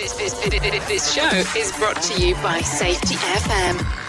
This show is brought to you by Safety FM.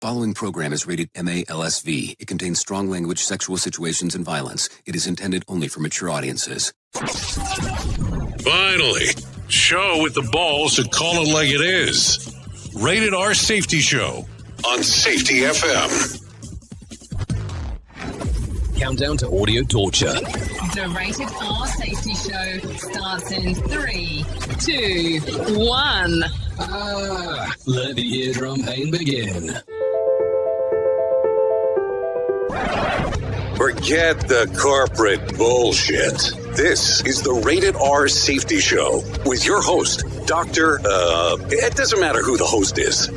Following program is rated MALSV. It contains strong language, sexual situations, and violence. It is intended only for mature audiences. Finally, show with the balls to call it like it is. Rated R Safety Show on Safety FM. Countdown to audio torture. The Rated R Safety Show starts in 3, 2, 1. Let the eardrum pain begin. Forget the corporate bullshit. This is the Rated R Safety Show with your host, Dr. It doesn't matter who the host is.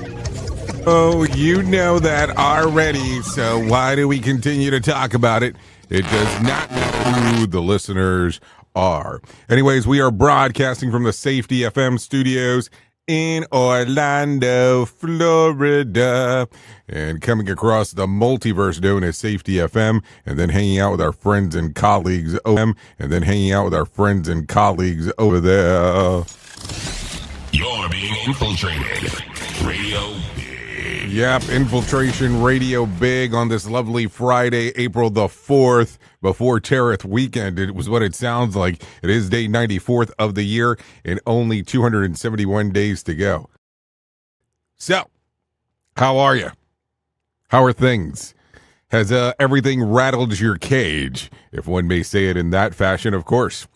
Oh, you know that already, so why do we continue to talk about it? It does not matter who the listeners are. Anyways, we are broadcasting from the Safety FM studios in Orlando, Florida, and coming across the multiverse known as Safety FM, and then hanging out with our friends and colleagues over there. You're being infiltrated. Radio Big. Yep, Infiltration Radio Big on this lovely Friday, April the 4th, before Tariff Weekend. It was what it sounds like. It is day 94th of the year and only 271 days to go. So, how are you? How are things? Has everything rattled your cage, if one may say it in that fashion, of course.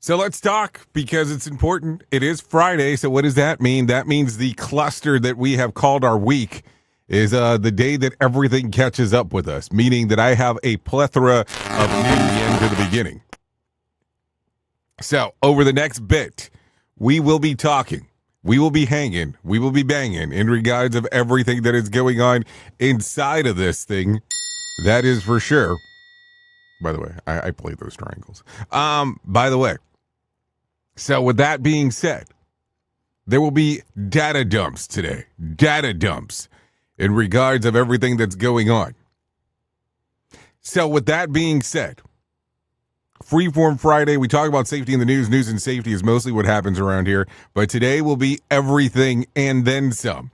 So let's talk, because it's important. It is Friday, so what does that mean? That means the cluster that we have called our week is the day that everything catches up with us, meaning that I have a plethora of near the end to the beginning. So over the next bit, we will be talking, we will be hanging, we will be banging in regards of everything that is going on inside of this thing. That is for sure. By the way, I played those triangles. By the way, so with that being said, there will be data dumps today. Data dumps in regards of everything that's going on. So with that being said, Freeform Friday, we talk about safety in the news. News and safety is mostly what happens around here. But today will be everything and then some.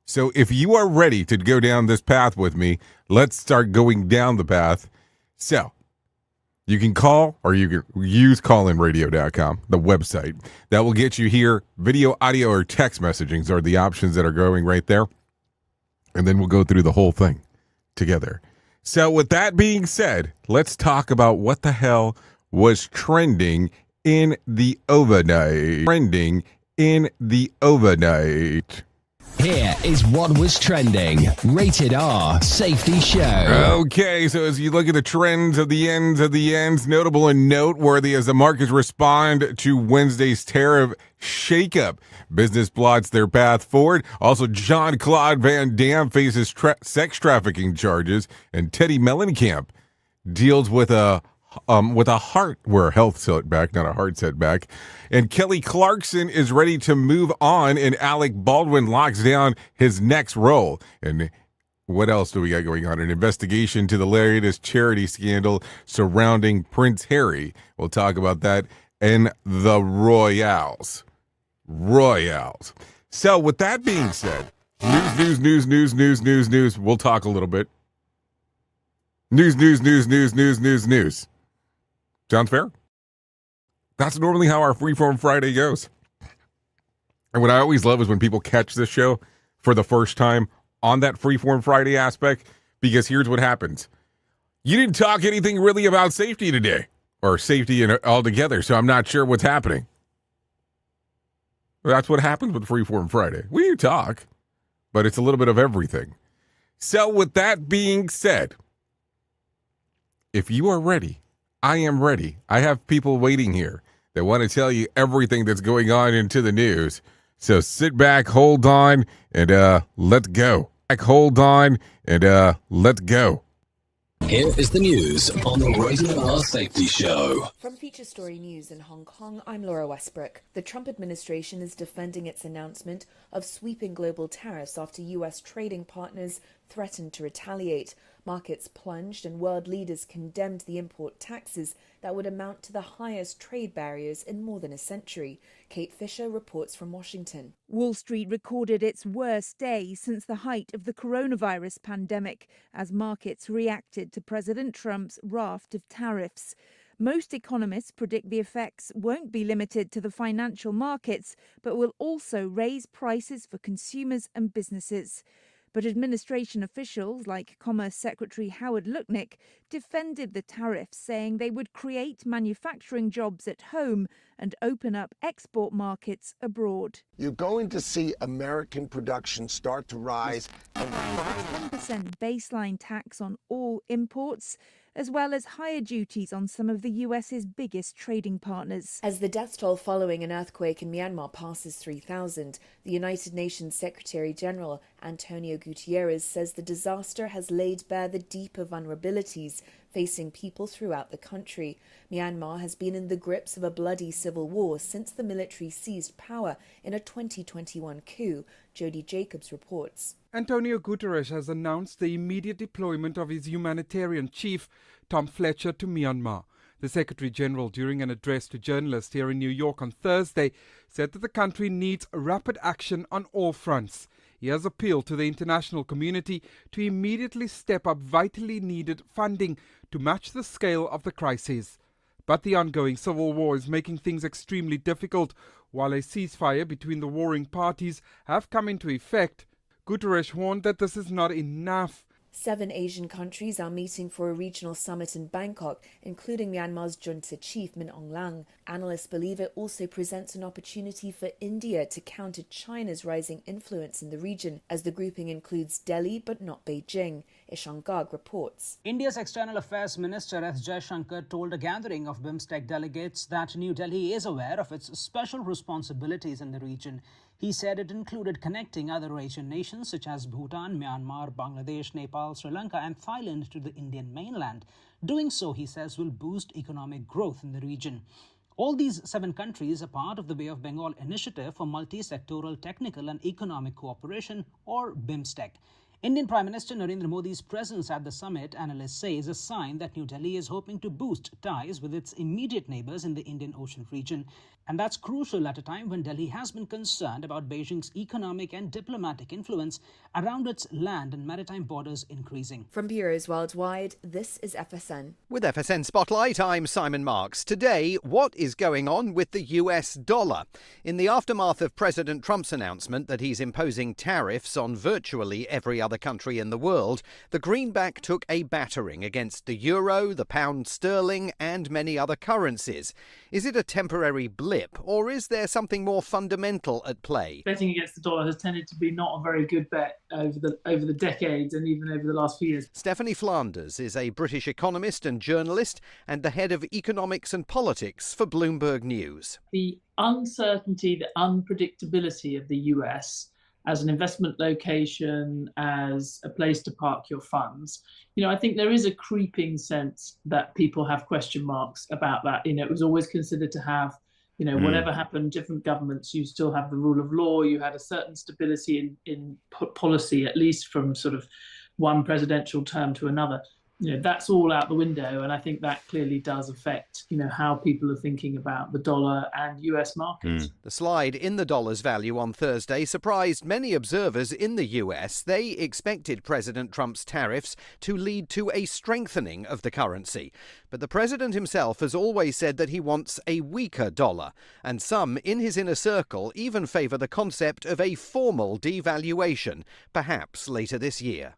So if you are ready to go down this path with me, let's start going down the path. So you can call, or you can use callinradio.com, the website. That will get you here. Video, audio, or text messaging are the options that are going right there. And then we'll go through the whole thing together. So with that being said, let's talk about what the hell was trending in the overnight. Here is what was trending. Rated R Safety Show. Okay, so as you look at the trends of the ends, notable and noteworthy as the markets respond to Wednesday's tariff shakeup. Business plots their path forward. Also, Jean-Claude Van Damme faces sex trafficking charges, and Teddy Mellencamp deals with a health setback, not a heart setback. And Kelly Clarkson is ready to move on, and Alec Baldwin locks down his next role. And What else do we got going on? An investigation to the latest charity scandal surrounding Prince Harry. We'll talk about that. And the Royals. So with that being said, news. We'll talk a little bit. News. Sounds fair? That's normally how our Freeform Friday goes. And what I always love is when people catch this show for the first time on that Freeform Friday aspect, because here's what happens. You didn't talk anything really about safety today, or safety altogether, so I'm not sure what's happening. That's what happens with Freeform Friday. We do talk, but it's a little bit of everything. So with that being said, if you are ready, I am ready. I have people waiting here that want to tell you everything that's going on into the news. So sit back, hold on, and let's go. Here is the news on the Rated R Safety Show. From Feature Story News in Hong Kong, I'm Laura Westbrook. The Trump administration is defending its announcement of sweeping global tariffs after U.S. trading partners threatened to retaliate. Markets plunged and world leaders condemned the import taxes that would amount to the highest trade barriers in more than a century. Kate Fisher reports from Washington. Wall Street recorded its worst day since the height of the coronavirus pandemic as markets reacted to President Trump's raft of tariffs. Most economists predict the effects won't be limited to the financial markets, but will also raise prices for consumers and businesses. But administration officials like Commerce Secretary Howard Lutnick defended the tariffs, saying they would create manufacturing jobs at home and open up export markets abroad. You're going to see American production start to rise. A 10% baseline tax on all imports, as well as higher duties on some of the US's biggest trading partners. As the death toll following an earthquake in Myanmar passes 3,000, the United Nations Secretary General Antonio Guterres says the disaster has laid bare the deeper vulnerabilities facing people throughout the country. Myanmar has been in the grips of a bloody civil war since the military seized power in a 2021 coup. Jody Jacobs reports. Antonio Guterres has announced the immediate deployment of his humanitarian chief, Tom Fletcher, to Myanmar. The Secretary-General, during an address to journalists here in New York on Thursday, said that the country needs rapid action on all fronts. He has appealed to the international community to immediately step up vitally needed funding to match the scale of the crisis. But the ongoing civil war is making things extremely difficult. While a ceasefire between the warring parties have come into effect, Guterres warned that this is not enough. 7 Asian countries are meeting for a regional summit in Bangkok, including Myanmar's junta chief Min Aung Hlaing. Analysts believe it also presents an opportunity for India to counter China's rising influence in the region, as the grouping includes Delhi but not Beijing. Ishan Garg reports. India's External Affairs Minister S. Jaishankar told a gathering of BIMSTEC delegates that New Delhi is aware of its special responsibilities in the region. He said it included connecting other Asian nations such as Bhutan, Myanmar, Bangladesh, Nepal, Sri Lanka and Thailand to the Indian mainland. Doing so, he says, will boost economic growth in the region. All these 7 countries are part of the Bay of Bengal Initiative for Multi-Sectoral Technical and Economic Cooperation, or BIMSTEC. Indian Prime Minister Narendra Modi's presence at the summit, analysts say, is a sign that New Delhi is hoping to boost ties with its immediate neighbours in the Indian Ocean region. And that's crucial at a time when Delhi has been concerned about Beijing's economic and diplomatic influence around its land and maritime borders increasing. From bureaus worldwide, this is FSN. With FSN Spotlight, I'm Simon Marks. Today, what is going on with the US dollar? In the aftermath of President Trump's announcement that he's imposing tariffs on virtually every other country in the world, the greenback took a battering against the euro, the pound sterling and many other currencies. Is it a temporary blip, or is there something more fundamental at play? Betting against the dollar has tended to be not a very good bet over the decades and even over the last few years. Stephanie Flanders is a British economist and journalist and the head of economics and politics for Bloomberg News. The uncertainty, the unpredictability of the US as an investment location, as a place to park your funds. I think there is a creeping sense that people have question marks about that. It was always considered to have, whatever happened, different governments, you still have the rule of law. You had a certain stability in policy, at least from sort of one presidential term to another. That's all out the window, and I think that clearly does affect, how people are thinking about the dollar and US markets. The slide in the dollar's value on Thursday surprised many observers in the US. They expected President Trump's tariffs to lead to a strengthening of the currency. But the president himself has always said that he wants a weaker dollar, and some in his inner circle even favor the concept of a formal devaluation, perhaps later this year.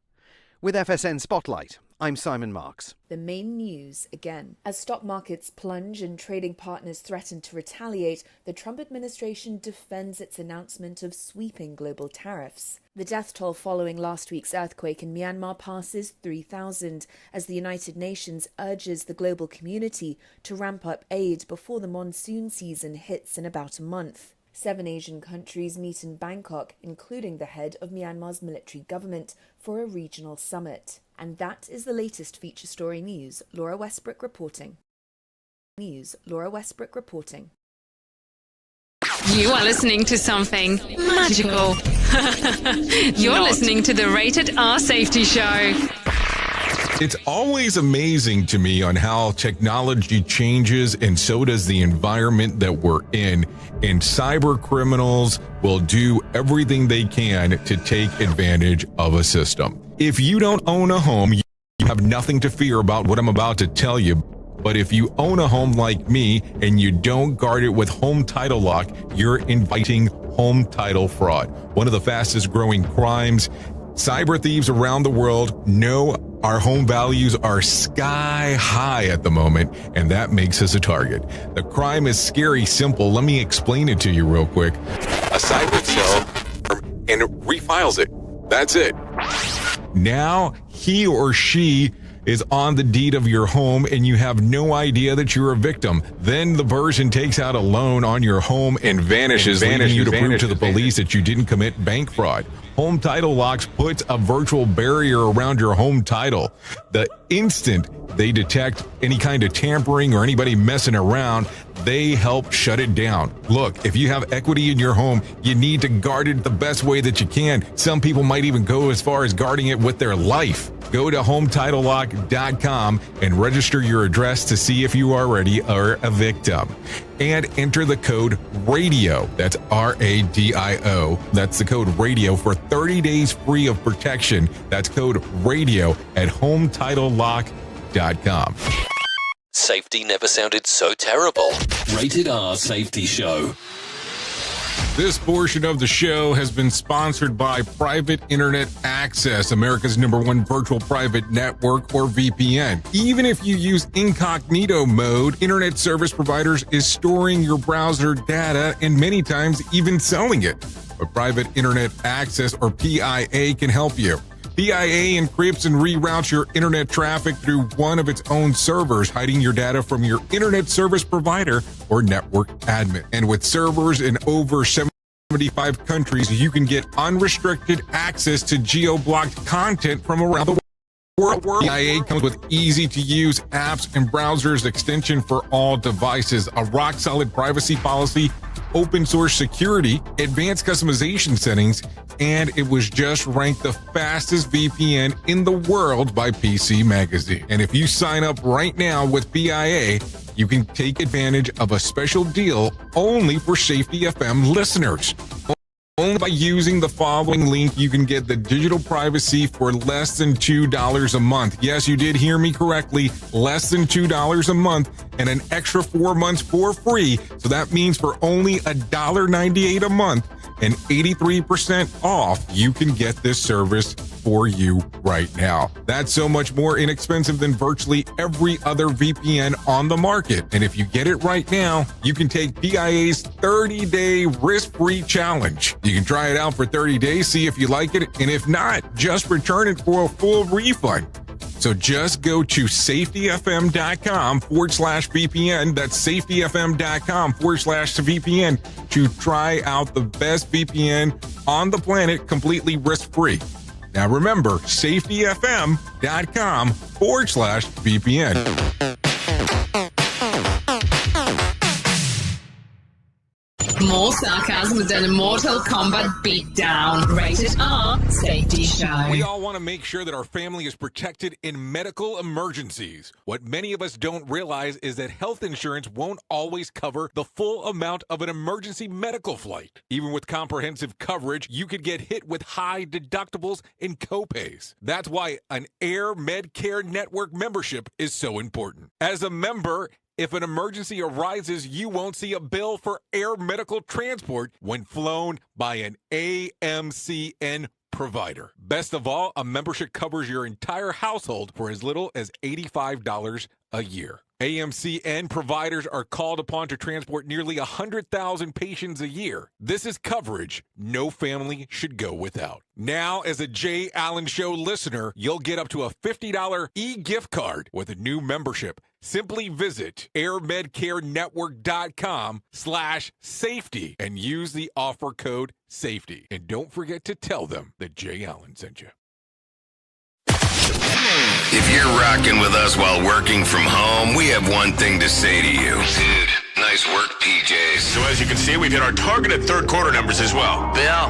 With FSN Spotlight, I'm Simon Marks. The main news again. As stock markets plunge and trading partners threaten to retaliate, the Trump administration defends its announcement of sweeping global tariffs. The death toll following last week's earthquake in Myanmar passes 3,000 as the United Nations urges the global community to ramp up aid before the monsoon season hits in about a month. 7 Asian countries meet in Bangkok, including the head of Myanmar's military government, for a regional summit. And that is the latest feature story news. Laura Westbrook reporting. You are listening to something magical. You're listening to the Rated R Safety Show. It's always amazing to me on how technology changes, and so does the environment that we're in. And cyber criminals will do everything they can to take advantage of a system. If you don't own a home, you have nothing to fear about what I'm about to tell you. But if you own a home like me and you don't guard it with home title lock, you're inviting home title fraud. One of the fastest growing crimes. Cyber thieves around the world know our home values are sky high at the moment, and that makes us a target. The crime is scary simple. Let me explain it to you real quick. A cyber cell and it refiles it. That's it. Now he or she is on the deed of your home and you have no idea that you're a victim. Then the person takes out a loan on your home and vanishes, leaving you to prove to the police that you didn't commit bank fraud. Home Title Locks puts a virtual barrier around your home title. The instant they detect any kind of tampering or anybody messing around, they help shut it down. Look, if you have equity in your home, you need to guard it the best way that you can. Some people might even go as far as guarding it with their life. Go to HometitleLock.com and register your address to see if you already are a victim. And enter the code RADIO. That's RADIO. That's the code RADIO for 30 days free of protection. That's code RADIO at HometitleLock.com. Safety never sounded so terrible. Rated R Safety Show. This portion of the show has been sponsored by Private Internet Access, America's #1 virtual private network, or VPN. Even if you use incognito mode, internet service providers is storing your browser data and many times even selling it. But Private Internet Access, or PIA, can help you. PIA encrypts and reroutes your internet traffic through one of its own servers, hiding your data from your internet service provider or network admin. And with servers in over 75 countries, you can get unrestricted access to geo-blocked content from around the world. PIA comes with easy-to-use apps and browsers extension for all devices, a rock-solid privacy policy, open source security, advanced customization settings, and it was just ranked the fastest VPN in the world by PC Magazine. And if you sign up right now with PIA, you can take advantage of a special deal only for Safety FM listeners. Only by using the following link, you can get the digital privacy for less than $2 a month. Yes, you did hear me correctly. Less than $2 a month and an extra 4 months for free. So that means for only $1.98 a month and 83% off, you can get this service for you right now. That's so much more inexpensive than virtually every other VPN on the market. And if you get it right now, you can take PIA's 30-day risk-free challenge. You can try it out for 30 days, see if you like it, and if not, just return it for a full refund. So just go to safetyfm.com/VPN. That's safetyfm.com/VPN to try out the best VPN on the planet completely risk-free. Now remember, safetyfm.com/VPN. More sarcasm than a Mortal Kombat beatdown. Rated R Safety Show. We all want to make sure that our family is protected in medical emergencies. What many of us don't realize is that health insurance won't always cover the full amount of an emergency medical flight. Even with comprehensive coverage, you could get hit with high deductibles and copays. That's why an Air Medcare Network membership is so important. As a member, if an emergency arises, you won't see a bill for air medical transport when flown by an AMCN provider. Best of all, a membership covers your entire household for as little as $85 a year. AMCN providers are called upon to transport nearly 100,000 patients a year. This is coverage no family should go without. Now, as a Jay Allen Show listener, you'll get up to a $50 e-gift card with a new membership. Simply visit airmedcarenetwork.com/safety and use the offer code SAFETY. And don't forget to tell them that Jay Allen sent you. If you're rocking with us while working from home, we have one thing to say to you. Dude, nice work, PJs. So as you can see, we've hit our targeted third quarter numbers as well. Bill.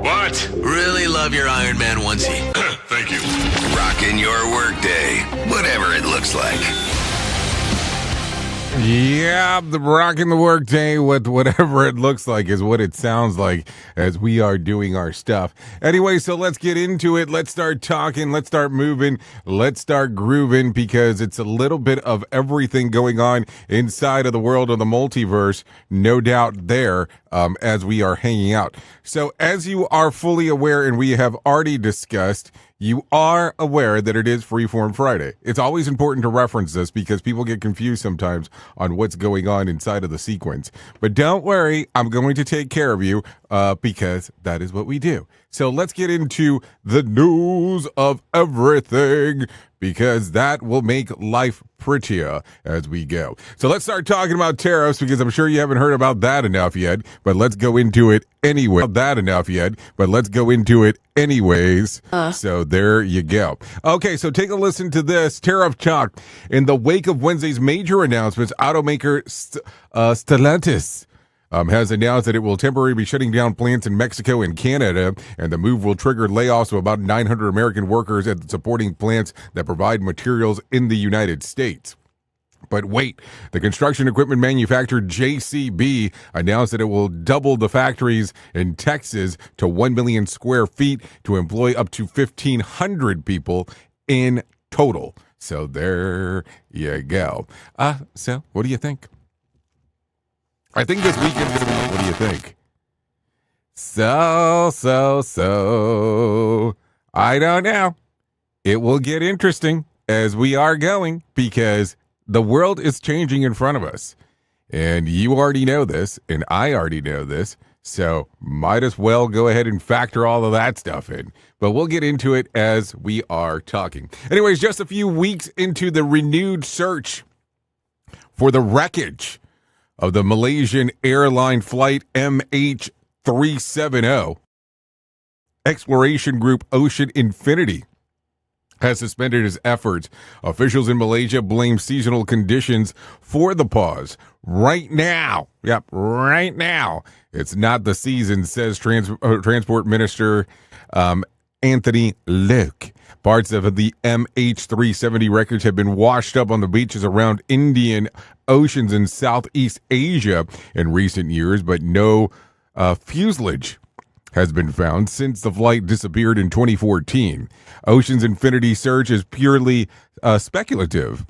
What? Really love your Iron Man onesie. Thank you. Rocking your workday, whatever it looks like. Yeah, the rocking the workday with whatever it looks like is what it sounds like as we are doing our stuff. Anyway, so let's get into it. Let's start talking. Let's start moving. Let's start grooving because it's a little bit of everything going on inside of the world of the multiverse. No doubt there as we are hanging out. So as you are fully aware and we have already discussed, you are aware that it is Freeform Friday. It's always important to reference this because people get confused sometimes on what's going on inside of the sequence. But don't worry, I'm going to take care of you because that is what we do. So let's get into the news of everything because that will make life prettier as we go. So let's start talking about tariffs because I'm sure you haven't heard about that enough yet, but let's go into it anyway. So there you go. Okay, so take a listen to this. Tariff talk. In the wake of Wednesday's major announcements, automaker Stellantis has announced that it will temporarily be shutting down plants in Mexico and Canada, and the move will trigger layoffs of about 900 American workers at the supporting plants that provide materials in the United States. But wait, the construction equipment manufacturer JCB announced that it will double the factories in Texas to 1 million square feet to employ up to 1,500 people in total. So there you go. So what do you think? I think this weekend is going to be, what do you think? So, I don't know. It will get interesting as we are going because the world is changing in front of us. And you already know this, and I already know this. So might as well go ahead and factor all of that stuff in. But we'll get into it as we are talking. Anyways, just a few weeks into the renewed search for the wreckage of the Malaysian airline flight MH370, exploration group Ocean Infinity has suspended its efforts. Officials in Malaysia blame seasonal conditions for the pause. Right now, it's not the season, says Transport Minister Anthony Luke. Parts of the MH370 wreckage have been washed up on the beaches around Indian Oceans in Southeast Asia in recent years, but no fuselage has been found since the flight disappeared in 2014. Ocean's Infinity search is purely speculative.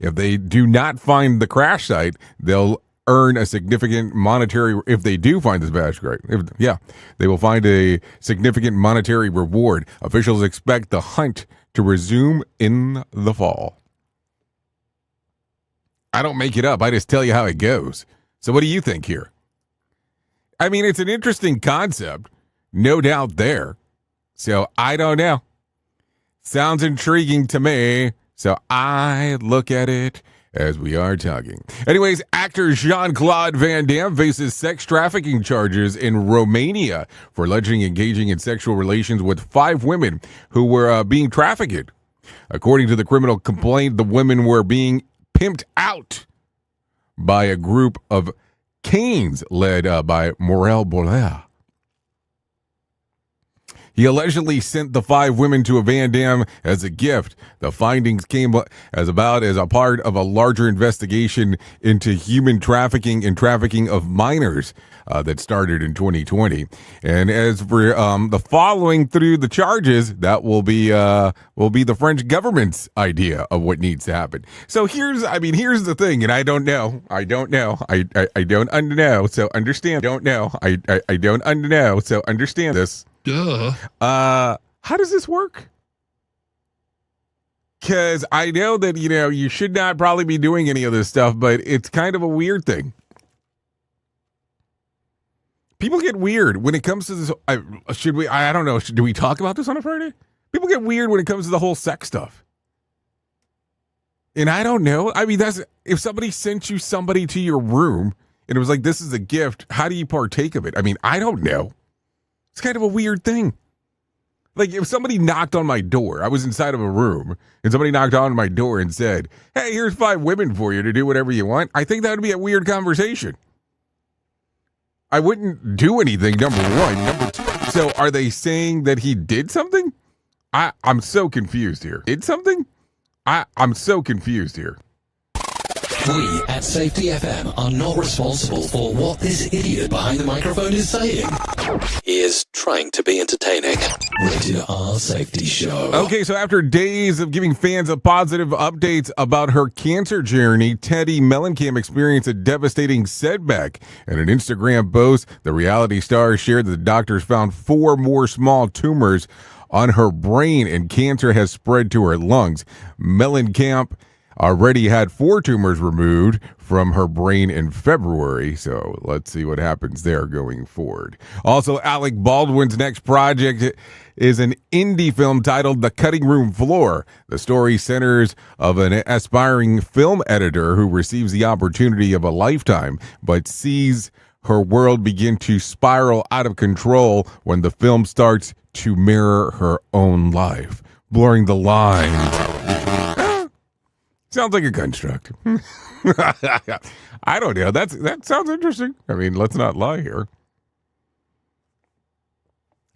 If they do not find the crash site, they'll earn a significant monetary, if they do find this crash site, they will find a significant monetary reward. Officials expect the hunt to resume in the fall. I don't make it up. I just tell you how it goes. So what do you think here? I mean, it's an interesting concept, no doubt there. So I don't know. Sounds intriguing to me. So I look at it as we are talking. Anyways, actor Jean-Claude Van Damme faces sex trafficking charges in Romania for allegedly engaging in sexual relations with 5 women who were being trafficked. According to the criminal complaint, the women were being pimped out by a group of Canes, led by Morel Boller. He allegedly sent the 5 women to a Van Dam as a gift. The findings came as a part of a larger investigation into human trafficking and trafficking of minors that started in 2020. And as for the following through the charges, that will be the French government's idea of what needs to happen. So here's the thing, and I don't know. I don't know. I don't know. So understand. Don't know. I don't know. So understand this. Duh. How does this work? Because I know that, you should not probably be doing any of this stuff, but it's kind of a weird thing. People get weird when it comes to this. I don't know. Do we talk about this on a Friday? People get weird when it comes to the whole sex stuff. And I don't know. I mean, if somebody sent you somebody to your room and it was like, this is a gift, how do you partake of it? I mean, I don't know. It's kind of a weird thing. Like if somebody knocked on my door, I was inside of a room, and somebody knocked on my door and said, hey, here's 5 women for you to do whatever you want. I think that would be a weird conversation. I wouldn't do anything, number one. Number 2, so are they saying that he did something? I'm so confused here. Did something? I'm so confused here. We at Safety FM are not responsible for what this idiot behind the microphone is saying. He is trying to be entertaining. Rated R Safety Show. Okay, so after days of giving fans a positive updates about her cancer journey, Teddy Mellencamp experienced a devastating setback. In an Instagram post, the reality star shared that the doctors found 4 more small tumors on her brain and cancer has spread to her lungs. Mellencamp already had 4 tumors removed from her brain in February, so let's see what happens there going forward. Also, Alec Baldwin's next project is an indie film titled The Cutting Room Floor. The story centers of an aspiring film editor who receives the opportunity of a lifetime, but sees her world begin to spiral out of control when the film starts to mirror her own life, blurring the line. Sounds like a construct. I don't know. That sounds interesting. I mean, let's not lie here.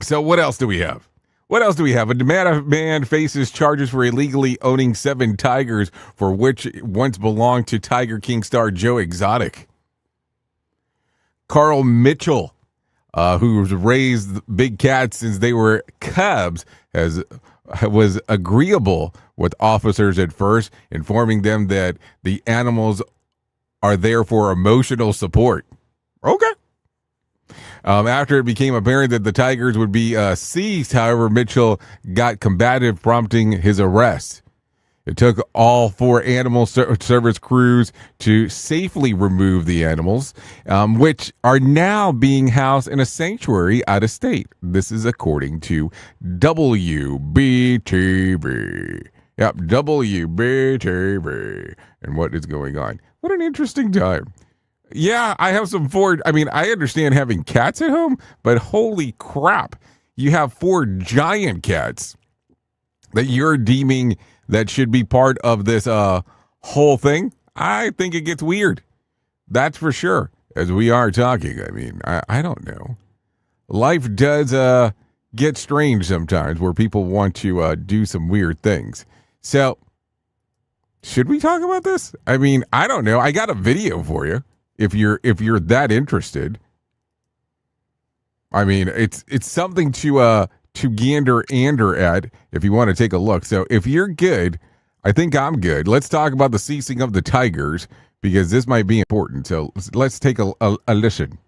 So what else do we have? A man faces charges for illegally owning 7 tigers, for which once belonged to Tiger King star Joe Exotic. Carl Mitchell, who's raised big cats since they were cubs, was agreeable with officers at first, informing them that the animals are there for emotional support. Okay. After it became apparent that the tigers would be seized, however, Mitchell got combative, prompting his arrest. It took all 4 animal service crews to safely remove the animals, which are now being housed in a sanctuary out of state. This is according to WBTV. Yep, WBTV. And what is going on? What an interesting time. Yeah, I have some 4. I mean, I understand having cats at home, but holy crap. You have 4 giant cats that you're deeming that should be part of this whole thing. I think it gets weird. That's for sure. As we are talking, I mean, I don't know. Life does get strange sometimes where people want to do some weird things. So, should we talk about this? I mean, I don't know. I got a video for you if you're that interested. I mean, it's something to gander at if you want to take a look. So if you're good, I think I'm good. Let's talk about the ceasing of the tigers, because this might be important. So let's take a listen.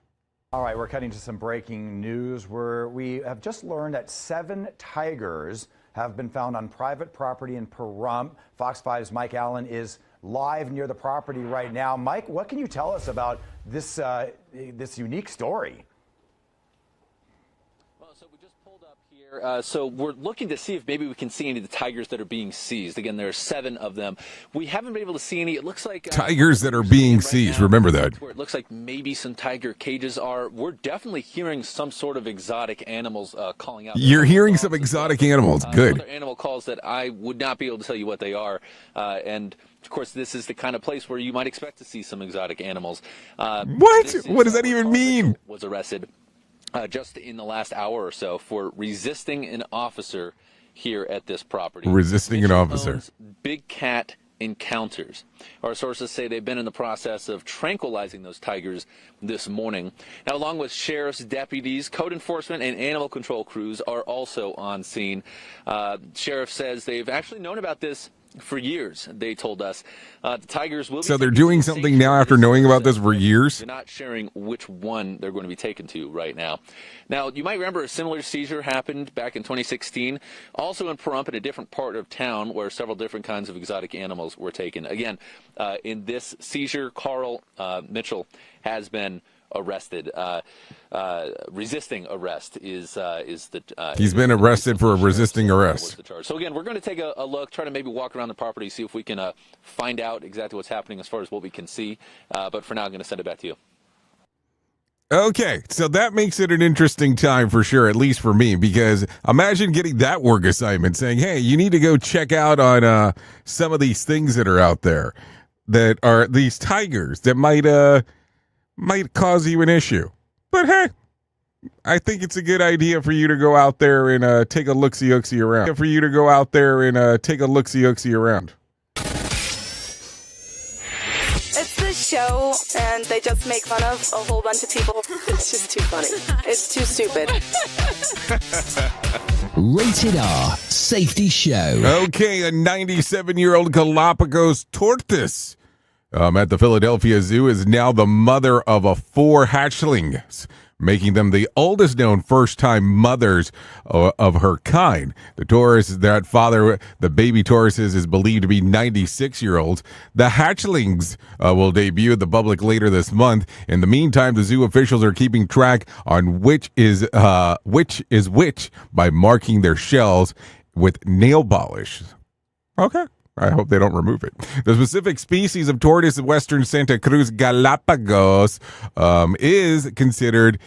All right, we're cutting to some breaking news where we have just learned that 7 tigers have been found on private property in Pahrump. Fox 5's Mike Allen is live near the property right now. Mike, what can you tell us about this unique story? So we're looking to see if maybe we can see any of the tigers that are being seized. Again, there are 7 of them. We haven't been able to see any. It looks like tigers that are being seized. Remember that. Where it looks like maybe some tiger cages are. We're definitely hearing some sort of exotic animals calling out. You're hearing some exotic animals. Good. Other animal calls that I would not be able to tell you what they are. And of course, this is the kind of place where you might expect to see some exotic animals. What? What does that even mean? Was arrested just in the last hour or so for resisting an officer here at this property. Resisting an officer. Big cat encounters. Our sources say they've been in the process of tranquilizing those tigers this morning. Now, along with sheriff's deputies, code enforcement, and animal control crews are also on scene. Sheriff says they've actually known about this for years, they told us. The tigers will be. So they're doing something now after knowing about this for years? They're not sharing which one they're going to be taken to right now. Now, you might remember a similar seizure happened back in 2016, also in Pahrump, in a different part of town, where several different kinds of exotic animals were taken. Again, in this seizure, Carl Mitchell has been arrested. Resisting arrest is the. He's been arrested for resisting arrest. So again, we're going to take a look, try to maybe walk around the property, see if we can find out exactly what's happening as far as what we can see. But for now, I'm going to send it back to you. Okay, so that makes it an interesting time for sure, at least for me, because imagine getting that work assignment saying, hey, you need to go check out on some of these things that are out there that are these tigers that might cause you an issue. But hey, I think it's a good idea for you to go out there and take a look-see-oaksy around. For you to go out there and take a look-see-oaksy around. It's this show, and they just make fun of a whole bunch of people. It's just too funny. It's too stupid. Rated R Safety Show. Okay, a 97-year-old Galapagos tortoise at the Philadelphia Zoo is now the mother of 4 hatchlings, making them the oldest known first-time mothers of her kind. The tortoise, that father, the baby tortoise is believed to be 96-year-olds. The hatchlings will debut at the public later this month. In the meantime, the zoo officials are keeping track on which is which by marking their shells with nail polish. Okay. I hope they don't remove it. The specific species of tortoise in western Santa Cruz, Galapagos, is considered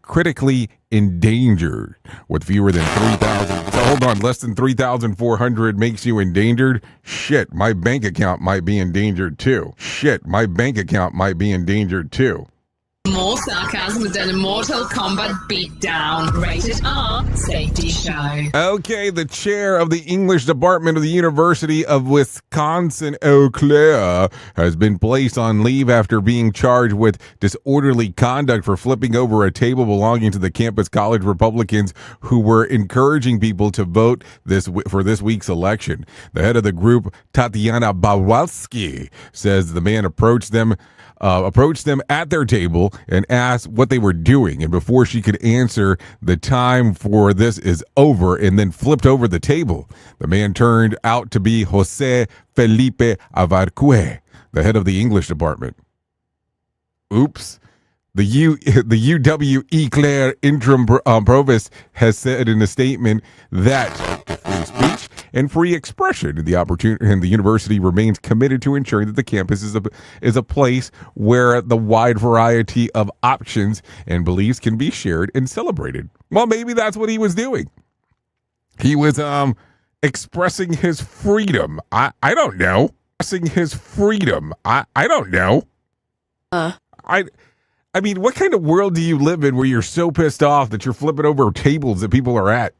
critically endangered, with fewer than 3,000. So hold on, less than 3,400 makes you endangered? Shit, my bank account might be endangered too. More sarcasm than a Mortal Kombat beatdown. Rated R Safety Show. Okay, the chair of the English department of the University of Wisconsin, Eau Claire, has been placed on leave after being charged with disorderly conduct for flipping over a table belonging to the campus college Republicans who were encouraging people to vote for this week's election. The head of the group, Tatiana Bawalski, says the man approached them at their table and asked what they were doing, and before she could answer, the time for this is over, and then flipped over the table. The man turned out to be Jose Felipe Avarcue, the head of the English department. Oops. The UW Claire interim provost has said in a statement that free speech and free expression in the university remains committed to ensuring that the campus is a place where the wide variety of options and beliefs can be shared and celebrated. Well, maybe that's what he was doing. He was expressing his freedom. I don't know. Expressing his freedom. I don't know. I mean, what kind of world do you live in where you're so pissed off that you're flipping over tables that people are at?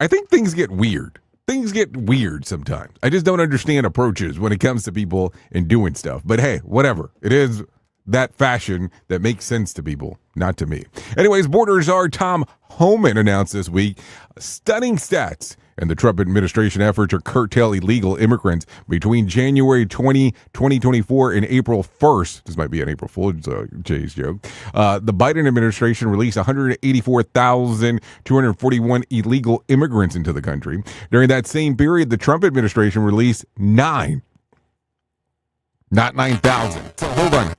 I think things get weird. Things get weird sometimes. I just don't understand approaches when it comes to people and doing stuff. But hey, whatever. It is that fashion that makes sense to people, not to me. Anyways, Border Czar Tom Homan announced this week stunning stats and the Trump administration effort to curtail illegal immigrants between January 2024 and April 1st. This might be an April Fool's Jay's joke. The Biden administration released 184,241 illegal immigrants into the country. During that same period, the Trump administration released 9, not 9,000. So hold on.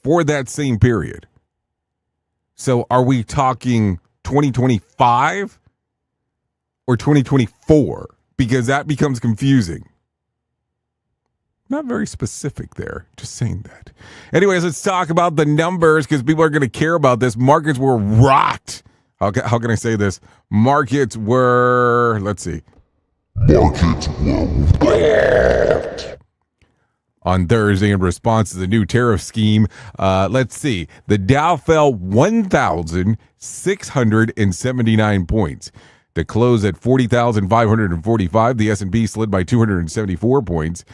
For that same period. So are we talking 2025 or 2024? Because that becomes confusing. Not very specific there. Just saying that. Anyways, let's talk about the numbers because people are going to care about this. Markets were rocked. How can I say this? Markets were, let's see. Markets were rocked on Thursday in response to the new tariff scheme. Let's see. The Dow fell 1,679 points to close at 40,545. The S&P slid by 274 points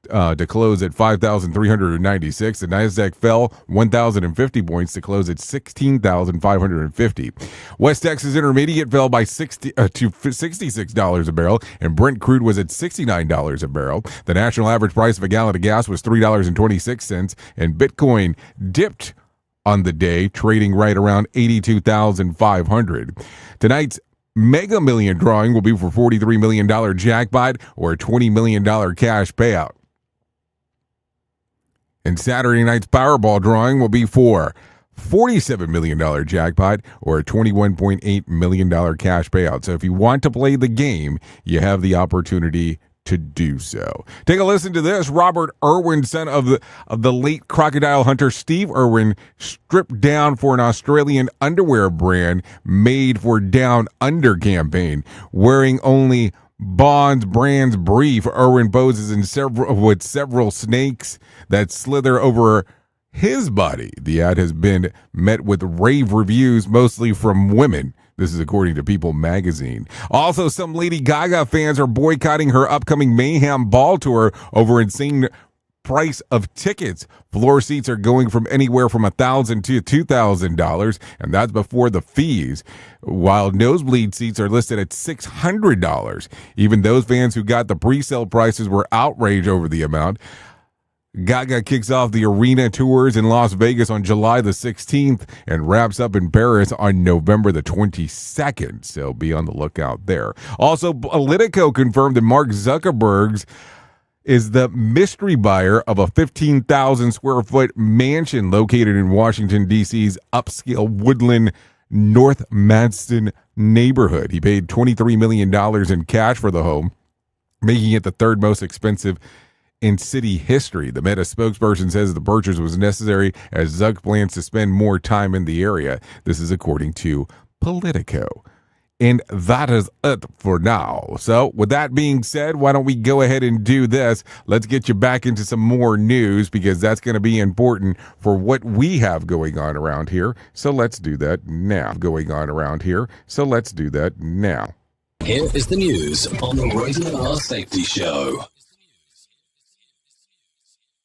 to close at 5,396. The NASDAQ fell 1,050 points to close at 16,550. West Texas Intermediate fell by to $66 a barrel, and Brent crude was at $69 a barrel. The national average price of a gallon of gas was $3.26, and Bitcoin dipped on the day, trading right around 82,500. Tonight's Mega Million drawing will be for $43 million jackpot or a $20 million cash payout. And Saturday night's Powerball drawing will be for $47 million jackpot or a $21.8 million cash payout. So if you want to play the game, you have the opportunity to do so. Take a listen to this. Robert Irwin, son of the late crocodile hunter Steve Irwin, stripped down for an Australian underwear brand made for Down Under campaign. Wearing only Bond's brand's brief, Irwin poses with several snakes that slither over his body. The ad has been met with rave reviews, mostly from women. This is according to People magazine. Also, some Lady Gaga fans are boycotting her upcoming Mayhem Ball tour over insane price of tickets. Floor seats are going from anywhere from $1,000 to $2,000, and that's before the fees, while nosebleed seats are listed at $600. Even those fans who got the pre-sale prices were outraged over the amount. Gaga kicks off the arena tours in Las Vegas on July the 16th and wraps up in Paris on November the 22nd. So be on the lookout there. Also, Politico confirmed that Mark Zuckerberg is the mystery buyer of a 15,000 square foot mansion located in Washington, D.C.'s upscale Woodland North Madison neighborhood. He paid $23 million in cash for the home, making it the third most expensive in city history. The Meta spokesperson says the purchase was necessary as Zuck plans to spend more time in the area. This is according to Politico. And that is it for now. So with that being said, why don't we go ahead and do this? Let's get you back into some more news because that's going to be important for what we have going on around here. So let's do that now. Here is the news on the Rated R Safety Show.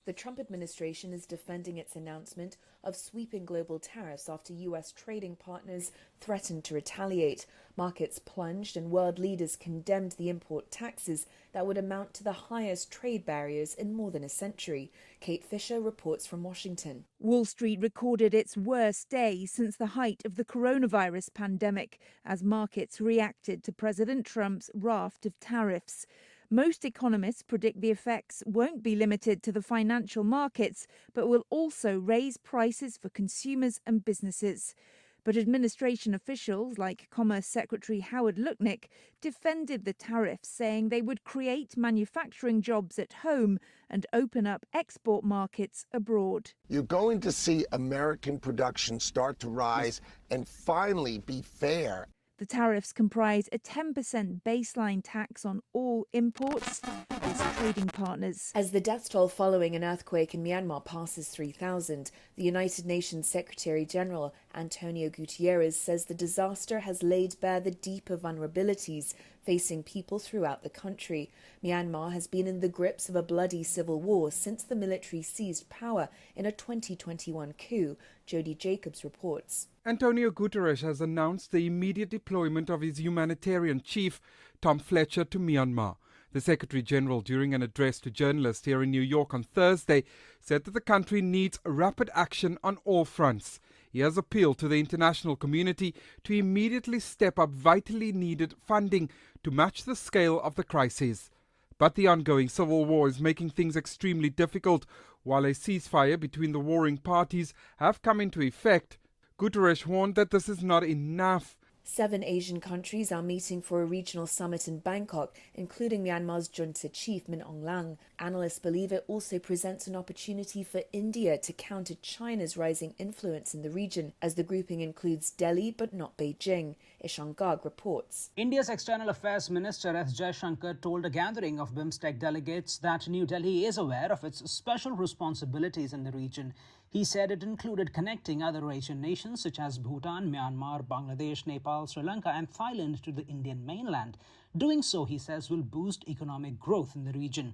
The Trump administration is defending its announcement of sweeping global tariffs after U.S. trading partners threatened to retaliate. Markets plunged and world leaders condemned the import taxes that would amount to the highest trade barriers in more than a century. Kate Fisher reports from Washington. Wall Street recorded its worst day since the height of the coronavirus pandemic as markets reacted to President Trump's raft of tariffs. Most economists predict the effects won't be limited to the financial markets, but will also raise prices for consumers and businesses. But administration officials like Commerce Secretary Howard Lutnick defended the tariffs, saying they would create manufacturing jobs at home and open up export markets abroad. You're going to see American production start to rise and finally be fair. The tariffs comprise a 10% baseline tax on all imports as trading partners. As the death toll following an earthquake in Myanmar passes 3,000, the United Nations Secretary General Antonio Guterres says the disaster has laid bare the deeper vulnerabilities facing people throughout the country. Myanmar has been in the grips of a bloody civil war since the military seized power in a 2021 coup. Jody Jacobs reports. Antonio Guterres has announced the immediate deployment of his humanitarian chief, Tom Fletcher, to Myanmar. The Secretary General, during an address to journalists here in New York on Thursday, said that the country needs rapid action on all fronts. He has appealed to the international community to immediately step up vitally needed funding to match the scale of the crisis. But the ongoing civil war is making things extremely difficult. While a ceasefire between the warring parties have come into effect, Guterres warned that this is not enough. 7 Asian countries are meeting for a regional summit in Bangkok, including Myanmar's junta chief Min Aung Hlaing. Analysts believe it also presents an opportunity for India to counter China's rising influence in the region, as the grouping includes Delhi but not Beijing. Ishan Garg reports. India's External Affairs Minister S. Jaishankar told a gathering of BIMSTEC delegates that New Delhi is aware of its special responsibilities in the region. He said it included connecting other Asian nations such as Bhutan, Myanmar, Bangladesh, Nepal, Sri Lanka and Thailand to the Indian mainland. Doing so, he says, will boost economic growth in the region.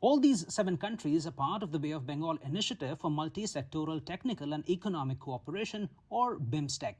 All these 7 countries are part of the Bay of Bengal Initiative for Multi-Sectoral Technical and Economic Cooperation, or BIMSTEC.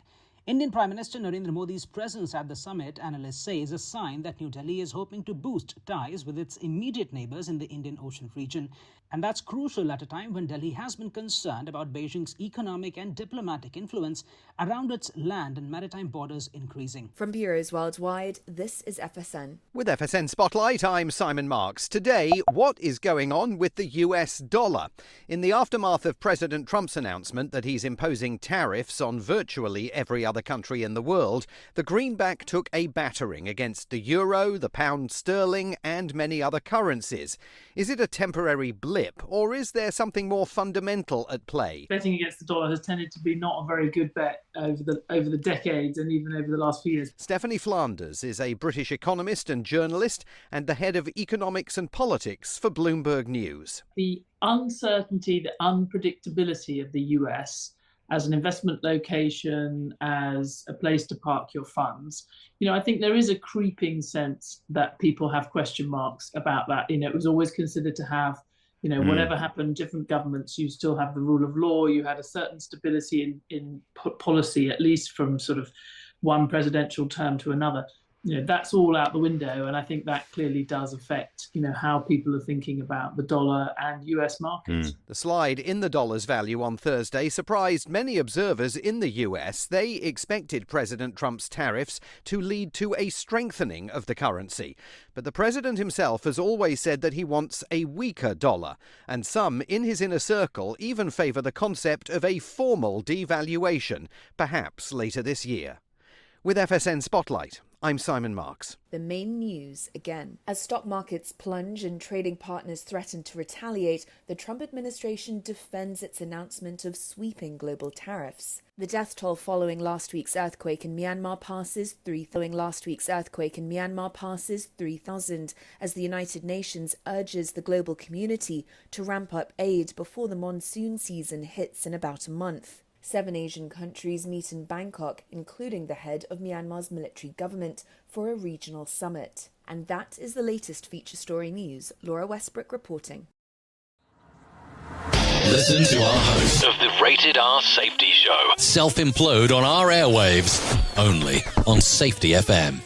Indian Prime Minister Narendra Modi's presence at the summit, analysts say, is a sign that New Delhi is hoping to boost ties with its immediate neighbours in the Indian Ocean region. And that's crucial at a time when Delhi has been concerned about Beijing's economic and diplomatic influence around its land and maritime borders increasing. From bureaus worldwide, this is FSN. With FSN Spotlight, I'm Simon Marks. Today, what is going on with the US dollar? In the aftermath of President Trump's announcement that he's imposing tariffs on virtually every other country in the world, the greenback took a battering against the euro, the pound sterling and many other currencies. Is it a temporary blip, or is there something more fundamental at play? Betting against the dollar has tended to be not a very good bet over the decades and even over the last few years. Stephanie Flanders is a British economist and journalist and the head of economics and politics for Bloomberg News. The uncertainty, the unpredictability of the US as an investment location, as a place to park your funds, I think there is a creeping sense that people have question marks about that. It was always considered to have, whatever happened, different governments, you still have the rule of law. You had a certain stability in policy, at least from sort of one presidential term to another. That's all out the window. And I think that clearly does affect, how people are thinking about the dollar and US markets. The slide in the dollar's value on Thursday surprised many observers in the US. They expected President Trump's tariffs to lead to a strengthening of the currency. But the president himself has always said that he wants a weaker dollar. And some in his inner circle even favour the concept of a formal devaluation, perhaps later this year. With FSN Spotlight, I'm Simon Marks. The main news again. As stock markets plunge and trading partners threaten to retaliate, the Trump administration defends its announcement of sweeping global tariffs. The death toll following last week's earthquake in Myanmar passes 3,000 as the United Nations urges the global community to ramp up aid before the monsoon season hits in about a month. 7 Asian countries meet in Bangkok, including the head of Myanmar's military government, for a regional summit. And that is the latest feature story news. Laura Westbrook reporting. Listen to our host Of the Rated R Safety Show. self-implode on our airwaves, only on Safety FM.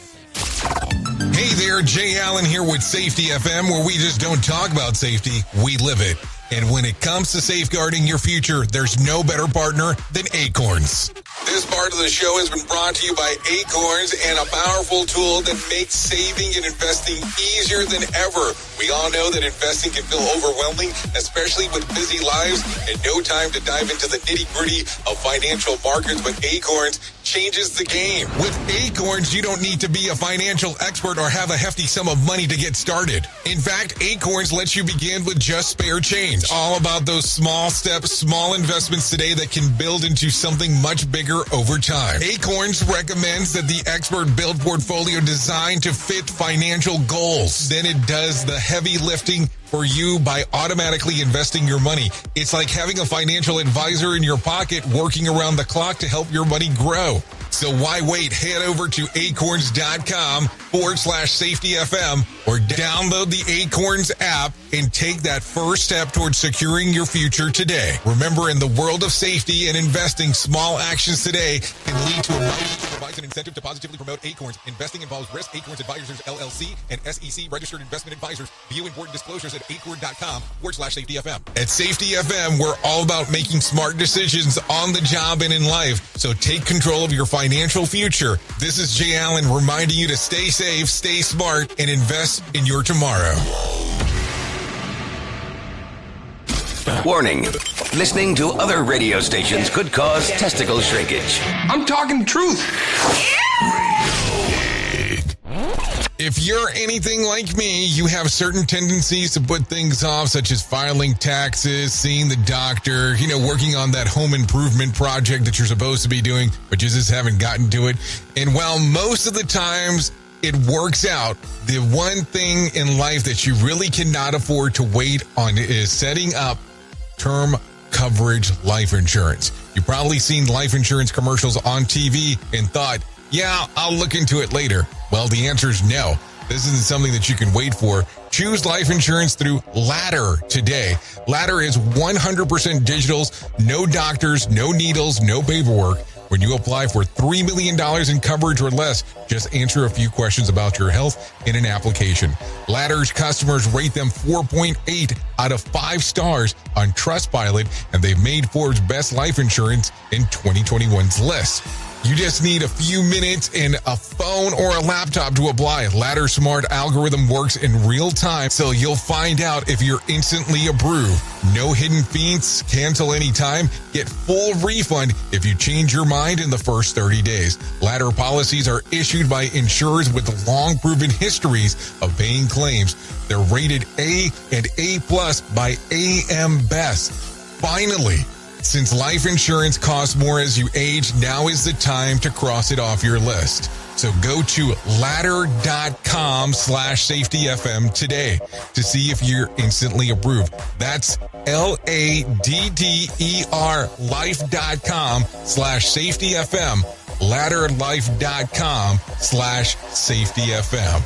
Hey there, Jay Allen here with Safety FM, where we just don't talk about safety, we live it. And when it comes to safeguarding your future, there's no better partner than Acorns. This part of the show has been brought to you by Acorns and a powerful tool that makes saving and investing easier than ever. We all know that investing can feel overwhelming, especially with busy lives and no time to dive into the nitty-gritty of financial markets, but Acorns changes the game. With Acorns, you don't need to be a financial expert or have a hefty sum of money to get started. In fact, Acorns lets you begin with just spare change. All about those small steps, small investments today that can build into something much bigger over time. Acorns recommends that the expert build portfolio designed to fit financial goals. Then it does the heavy lifting for you by automatically investing your money. It's like having a financial advisor in your pocket working around the clock to help your money grow. So why wait? Head over to acorns.com/safetyfm or download the Acorns app and take that first step towards securing your future today. Remember, in the world of safety and investing, small actions today can lead to a life that provides an incentive to positively promote Acorns. Investing involves risk. Acorns Advisors, LLC, and SEC registered investment advisors. View important disclosures at acorn.com/safetyfm. At Safety FM, we're all about making smart decisions on the job and in life. So take control of your financial future. This is Jay Allen reminding you to stay safe, stay smart, and invest in your tomorrow. Warning. Listening to other radio stations could cause testicle shrinkage. I'm talking truth. If you're anything like me, you have certain tendencies to put things off, such as filing taxes, seeing the doctor, working on that home improvement project that you're supposed to be doing, but you just haven't gotten to it. And while most of the times it works out, the one thing in life that you really cannot afford to wait on is setting up term coverage life insurance. You've probably seen life insurance commercials on TV and thought, yeah, I'll look into it later. Well, the answer is no. This isn't something that you can wait for. Choose life insurance through Ladder today. Ladder is 100% digitals, no doctors, no needles, no paperwork. When you apply for $3 million in coverage or less, just answer a few questions about your health in an application. Ladder's customers rate them 4.8 out of 5 stars on Trustpilot, and they've made Forbes' best life insurance in 2021's list. You just need a few minutes and a phone or a laptop to apply. Ladder's smart algorithm works in real time, so you'll find out if you're instantly approved. No hidden fees, cancel anytime, get full refund if you change your mind in the first 30 days. Ladder policies are issued by insurers with long proven histories of paying claims. They're rated A and A+ by AM Best. Finally, since life insurance costs more as you age, now is the time to cross it off your list. So go to ladder.com/safetyfm today to see if you're instantly approved. That's LADDER life.com/safetyfm. Ladderlife.com/safetyfm.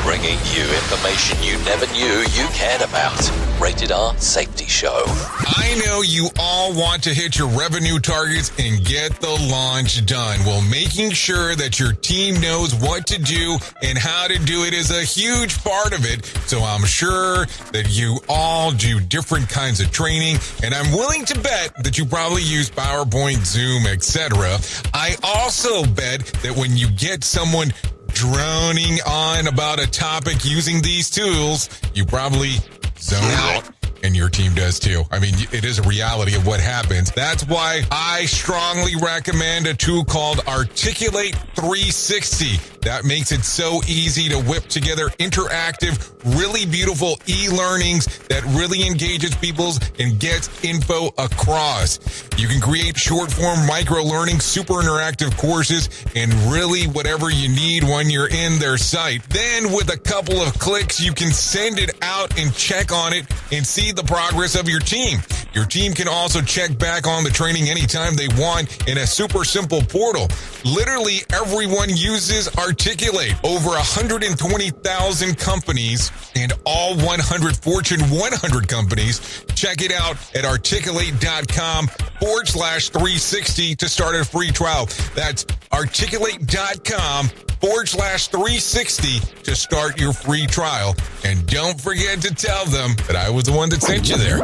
Bringing you information you never knew you cared about. Rated R Safety Show. I know you all want to hit your revenue targets and get the launch done. Well, making sure that your team knows what to do and how to do it is a huge part of it. So I'm sure that you all do different kinds of training, and I'm willing to bet that you probably use PowerPoint, Zoom, etc. I also bet that when you get someone droning on about a topic using these tools, you probably zone out. And your team does too. I mean, it is a reality of what happens. That's why I strongly recommend a tool called Articulate 360. That makes it so easy to whip together interactive, really beautiful e-learnings that really engages people and gets info across. You can create short-form micro-learning, super interactive courses, and really whatever you need when you're in their site. Then with a couple of clicks, you can send it out and check on it and see the progress of your team. Your team can also check back on the training anytime they want in a super simple portal. Literally everyone uses Articulate. Over 120,000 companies and all 100 Fortune 100 companies. Check it out at articulate.com/360 to start a free trial. That's articulate.com/360 to start your free trial. And don't forget to tell them that I was the one that sent you there.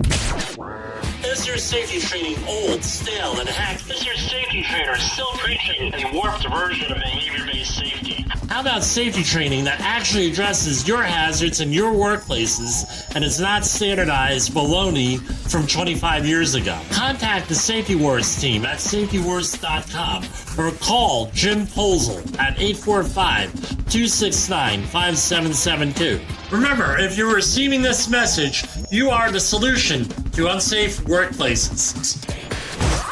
Is your safety training old, stale, and hacked? Is your safety trainer still preaching a warped version of behavior-based safety? How about safety training that actually addresses your hazards in your workplaces and is not standardized baloney from 25 years ago? Contact the Safety Wars team at safetywars.com or call Jim Posel at 845-269-5772. Remember, if you're receiving this message, you are the solution to unsafe workplaces.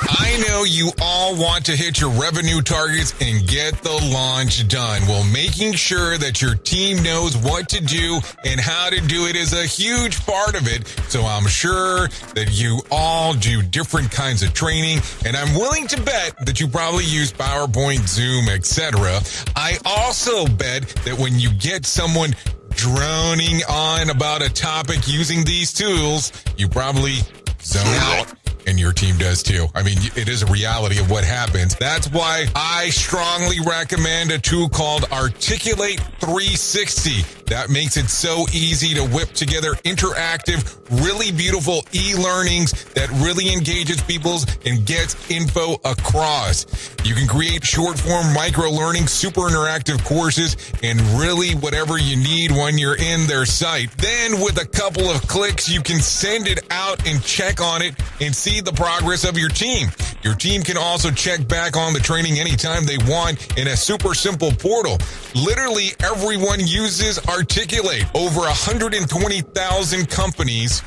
I know you all want to hit your revenue targets and get the launch done. Well, making sure that your team knows what to do and how to do it is a huge part of it. So I'm sure that you all do different kinds of training, and I'm willing to bet that you probably use PowerPoint, Zoom, etc. I also bet that when you get someone droning on about a topic using these tools, you probably zone out. And your team does too. I mean, it is a reality of what happens. That's why I strongly recommend a tool called Articulate 360. that makes it so easy to whip together interactive, really beautiful e-learnings that really engages people and gets info across. You can create short-form micro-learning, super interactive courses, and really whatever you need when you're in their site. Then with a couple of clicks, you can send it out and check on it and see the progress of your team. Your team can also check back on the training anytime they want in a super simple portal. Literally everyone uses Articulate. Over 120,000 companies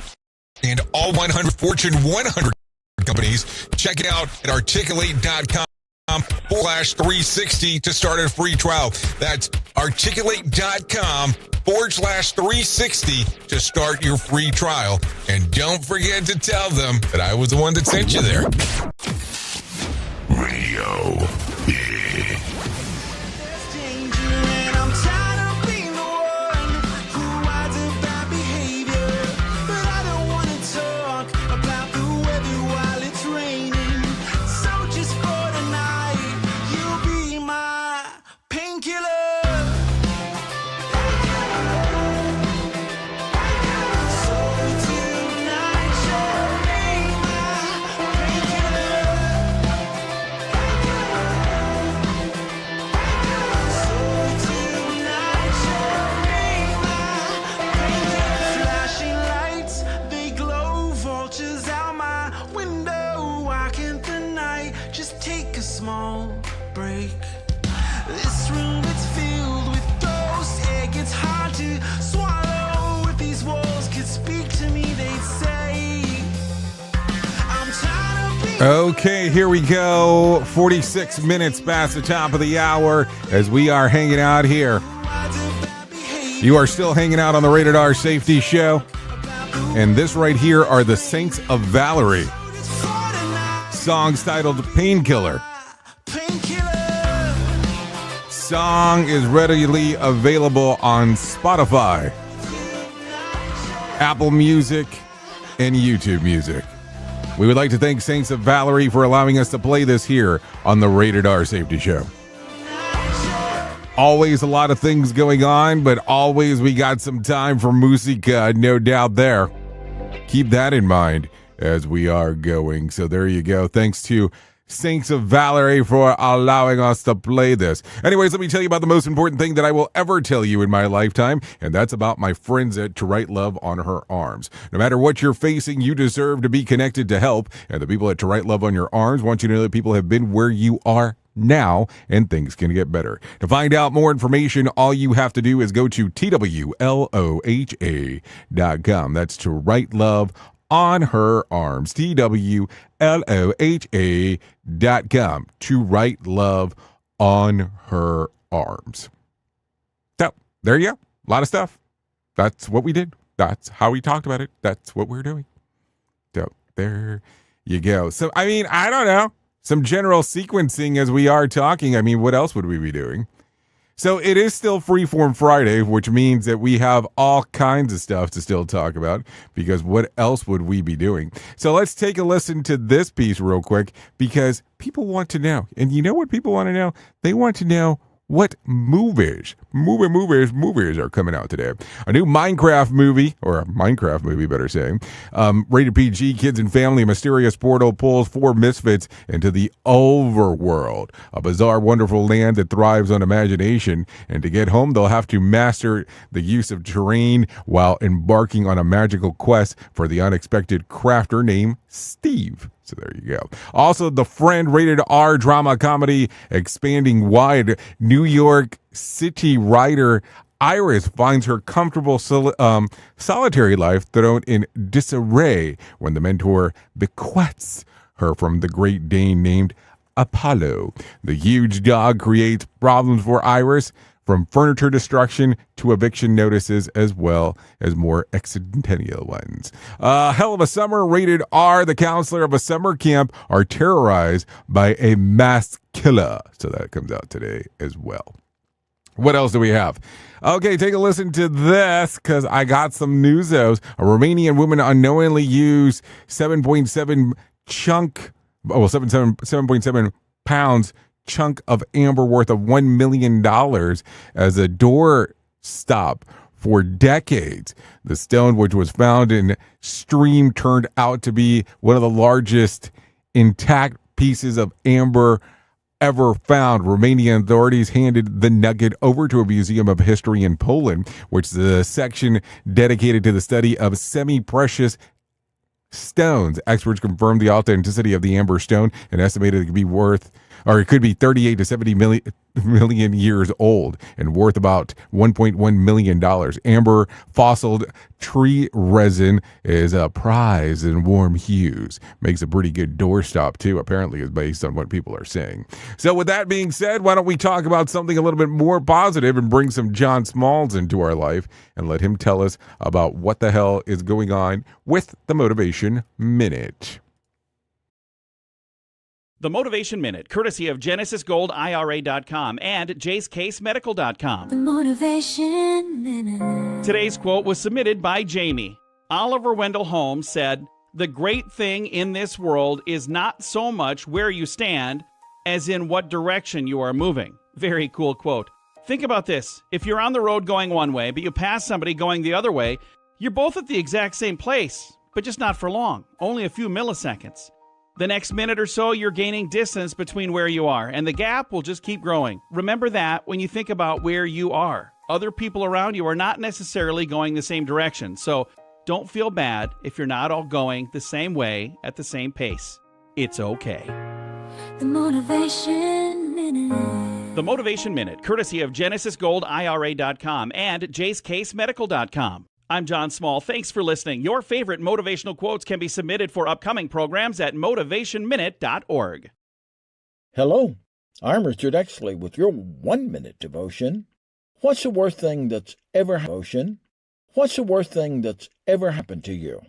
and all 100 Fortune 100 companies. Check it out at articulate.com/360 to start a free trial. That's articulate.com/360 to start your free trial. And don't forget to tell them that I was the one that sent you there. Radio. Okay, here we go. 46 minutes past the top of the hour as we are hanging out here. You are still hanging out on the Rated R Safety Show. And this right here are the Saints of Valerie. Song's titled Painkiller. Song is readily available on Spotify, Apple Music, and YouTube Music. We would like to thank Saints of Valerie for allowing us to play this here on the Rated R Safety Show. Always a lot of things going on, but always we got some time for musica, no doubt there. Keep that in mind as we are going. So there you go. Thanks to Saints of Valerie for allowing us to play this. Anyways, let me tell you about the most important thing that I will ever tell you in my lifetime, and that's about my friends at To Write Love on Her Arms. No matter what you're facing, you deserve to be connected to help, and the people at To Write Love on Your Arms want you to know that people have been where you are now, and things can get better. To find out more information, all you have to do is go to TWLOHA.com. That's To Write Love on Her Arms. TWLOHA.com. To Write Love on Her Arms. So, there you go. A lot of stuff. That's what we did. That's how we talked about it. That's what we're doing. So, there you go. So, I mean, I don't know. Some general sequencing as we are talking. I mean, what else would we be doing? So it is still Freeform Friday, which means that we have all kinds of stuff to still talk about, because what else would we be doing? So let's take a listen to this piece real quick, because people want to know. And you know what people want to know? They want to know what movies are coming out today. A new Minecraft movie, or a Minecraft movie, better say, rated PG, kids and family. A mysterious portal pulls 4 misfits into the overworld, a bizarre, wonderful land that thrives on imagination. And to get home, they'll have to master the use of terrain while embarking on a magical quest for the unexpected crafter named Steve. So there you go. Also, The Friend, rated R drama comedy, expanding wide. New York City writer Iris finds her comfortable solitary life thrown in disarray when the mentor bequests her from the Great Dane named Apollo. The huge dog creates problems for Iris, from furniture destruction to eviction notices, as well as more accidental ones. Hell of a Summer, rated R. The counselor of a summer camp are terrorized by a mass killer. So that comes out today as well. What else do we have? Okay, take a listen to this, because I got some newsos. A Romanian woman unknowingly used 7.7 pounds chunk of amber worth of $1 million as a door stop for decades. The stone, which was found in stream, turned out to be one of the largest intact pieces of amber ever found. Romanian authorities handed the nugget over to a museum of history in Poland, which is a section dedicated to the study of semi-precious stones. Experts confirmed the authenticity of the amber stone and estimated it could be worth, or it could be 38 to 70 million years old and worth about $1.1 million. Amber fossiled tree resin is a prize in warm hues. Makes a pretty good doorstop too, apparently, is based on what people are saying. So with that being said, why don't we talk about something a little bit more positive and bring some John Smalls into our life and let him tell us about what the hell is going on with the Motivation Minute. The Motivation Minute, courtesy of GenesisGoldIRA.com and JaceCaseMedical.com. The Motivation Minute. Today's quote was submitted by Jamie. Oliver Wendell Holmes said, "The great thing in this world is not so much where you stand as in what direction you are moving." Very cool quote. Think about this. If you're on the road going one way, but you pass somebody going the other way, you're both at the exact same place, but just not for long, only a few milliseconds. The next minute or so, you're gaining distance between where you are, and the gap will just keep growing. Remember that when you think about where you are. Other people around you are not necessarily going the same direction, so don't feel bad if you're not all going the same way at the same pace. It's okay. The Motivation Minute. The Motivation Minute, courtesy of GenesisGoldIRA.com and JaceCaseMedical.com. I'm John Small. Thanks for listening. Your favorite motivational quotes can be submitted for upcoming programs at motivationminute.org. Hello, I'm Richard Exley with your 1-minute devotion. What's the worst thing that's ever happened to you?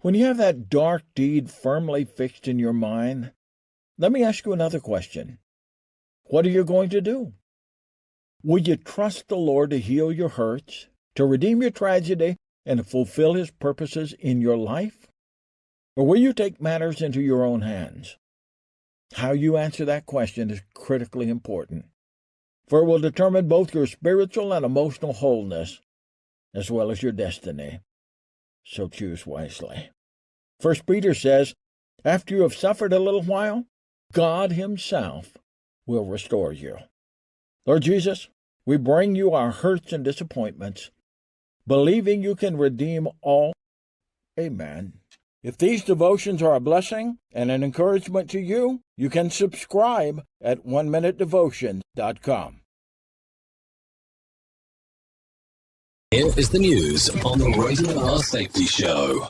When you have that dark deed firmly fixed in your mind, let me ask you another question. What are you going to do? Will you trust the Lord to heal your hurts, to redeem your tragedy, and to fulfill His purposes in your life? Or will you take matters into your own hands? How you answer that question is critically important, for it will determine both your spiritual and emotional wholeness, as well as your destiny. So choose wisely. 1 Peter says, after you have suffered a little while, God Himself will restore you. Lord Jesus, we bring you our hurts and disappointments, believing you can redeem all. Amen. If these devotions are a blessing and an encouragement to you, you can subscribe at oneminutedevotion.com. Here is the news on the Rated R Safety Show.